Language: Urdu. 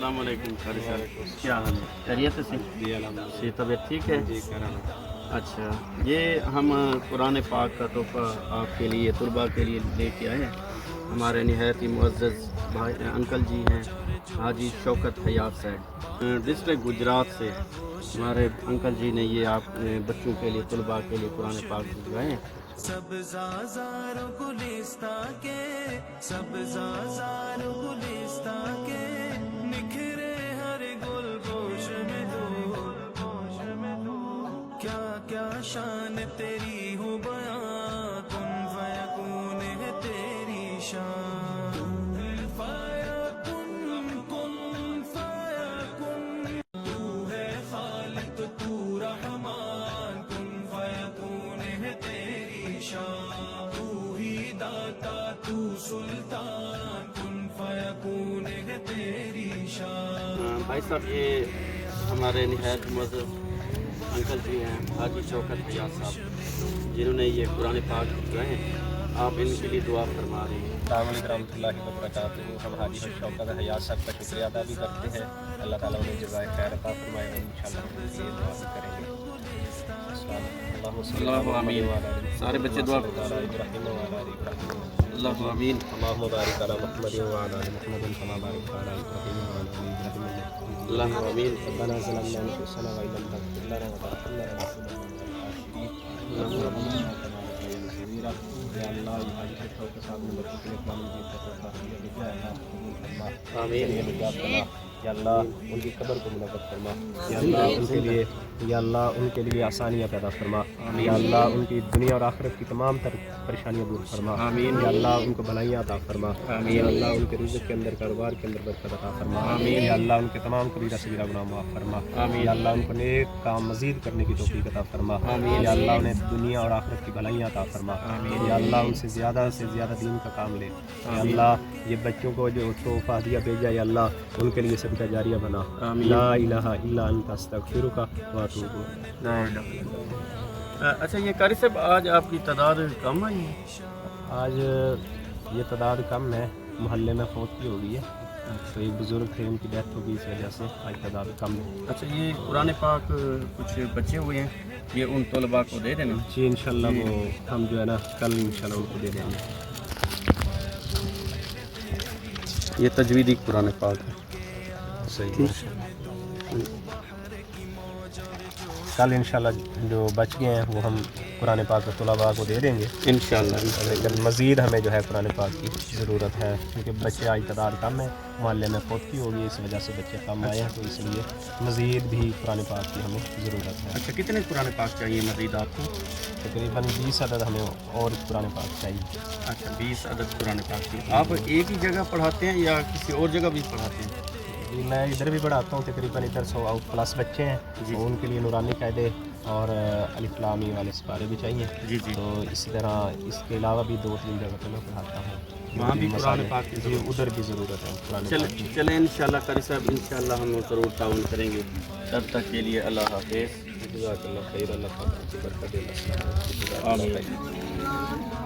السلام علیکم قاری صاحب، کیا حال ہے؟ خیریت سے؟ جی طبیعت ٹھیک ہے؟ اچھا، یہ ہم قرآن پاک کا تحفہ آپ کے لیے طلباء کے لیے لے کے آئے ہیں۔ ہمارے نہایت ہی معزز بھائی انکل جی ہیں حاجی شوکت حیات صاحب، ڈسٹرکٹ گجرات سے ہمارے انکل جی نے یہ آپ بچوں کے لیے طلباء کے لیے قرآن پاک بھجوائے ہیں۔ سبزازار گلستان کے سبزازار گلستان کے نکھرے ہر گل گوش میں تو کیا کیا شان تیری ہو بیاں کن فیکون ہے تیری شان کن فیکون کن فیکون تو ہے خالق تو رحمان کن فیکون ہے تیری شان تو ہی داتا تو سلطان کن فیکون ہے تیری شان۔ بھائی صاحب یہ ہمارے نہایت معزز انکل جی ہیں حاجی شوکت حیات صاحب، جنہوں نے یہ قرآن پاک بھجوائے ہیں، آپ ان کے لیے دعا فرما رہے ہیں۔ السلام علیکم ورحمۃ اللہ وبرکاتہ۔ ہم حاجی شوکت حیات صاحب کا شکریہ ادا بھی کرتے ہیں، اللہ تعالیٰ انہیں جزائے خیر عطا فرمائے، اور انشاءاللہ ہم ان کے لیے دعا بھی کریں گے۔ اللہ آمین، سارے بچے دعا اللہ آمین۔ اللہم بارک علی محمد وعلی آل محمد کما بارکت علی ابراہیم وعلی آل ابراہیم اللہ آمین۔ ربنا ظلمنا انفسنا وان لم تغفر لنا وترحمنا لنكونن من الخاسرین۔ یا اللہ یہ حاجی شوکت صاحب نے بچوں کے لیے قرآن مجید کا تحفہ بھیجا ہے، اللہ قبول فرما، آمین۔ یا اللہ ان کی قبر کو منور فرما، یا اللہ ان کے لیے یا اللہ ان کے لیے آسانیاں پیدا فرما، یا اللہ ان کی دنیا اور آخرت کی تمام تر پریشانیاں دور فرما، یا اللہ ان کو بھلائیاں عطا فرما، یا اللہ ان کے رزق کے اندر کاروبار کے اندر برکت عطا فرما، یا اللہ ان کے تمام کبیرہ صغیرہ گناہ معاف فرما، یا اللہ ان کو نیک کام مزید کرنے کی توفیق عطا فرما، یا اللہ انہیں دنیا اور آخرت کی بھلائیاں عطا فرما، یا اللہ ان سے زیادہ دین کا کام لے، یا اللہ یہ بچوں کو جو تحفہ ہدیہ بھیجا یا اللہ ان کے لیے صدقہ جاریہ بنا، لا الہ الا انت استغفرک واتوب الیک۔ اچھا یہ قاری صاحب آج آپ کی تعداد کم آئی ہے؟ آج یہ تعداد کم ہے، محلے میں فوت کی ہو گئی ہے، تو ایک بزرگ تھے ان کی ڈیتھ ہو گئی، اس وجہ سے آج تعداد کم ہے۔ اچھا یہ قرآن پاک کچھ بچے ہوئے ہیں، یہ ان طلباء کو دے دینا؟ جی انشاءاللہ وہ ہم جو ہے نا کل انشاءاللہ ان کو دے دیں گے۔ یہ تجویدی قرآن پاک ہے، صحیح، کل انشاءاللہ جو بچ گئے ہیں وہ ہم قرآن پاک کے طلباء کو دے دیں گے انشاءاللہ۔ لیکن مزید ہمیں جو ہے قرآن پاک کی ضرورت ہے، کیونکہ بچے آج تعداد کم ہے، محلے میں فوت کی ہوگی، اس وجہ سے بچے کم آئے ہیں، تو اس لیے مزید بھی قرآن پاک کی ہمیں ضرورت ہے۔ اچھا کتنے قرآن پاک چاہیے مزید آپ کو؟ تقریباً 20 عدد ہمیں اور قرآن پاک چاہیے۔ اچھا 20 عدد قرآن پاک کی۔ آپ ایک ہی جگہ پڑھاتے ہیں یا کسی اور جگہ بھی پڑھاتے ہیں؟ جی میں ادھر بھی پڑھاتا ہوں، تقریباً ادھر 100+ بچے ہیں، تو ان کے لیے نورانی قاعدے اور الف لام میم والے سپارے بھی چاہیے، تو اسی طرح اس کے علاوہ بھی 2-3 جگہ پہ میں پڑھاتا ہوں، وہاں بھی قرآن پاک کی جی ادھر بھی ضرورت ہے قرآن پاک کی۔ چلیں انشاءاللہ قاری صاحب، انشاءاللہ ہم ضرور تعاون کریں گے، تب تک کے لیے اللہ حافظ۔ جزاک اللہ خیر، اللہ تعالیٰ کی برکت دے۔ آمین۔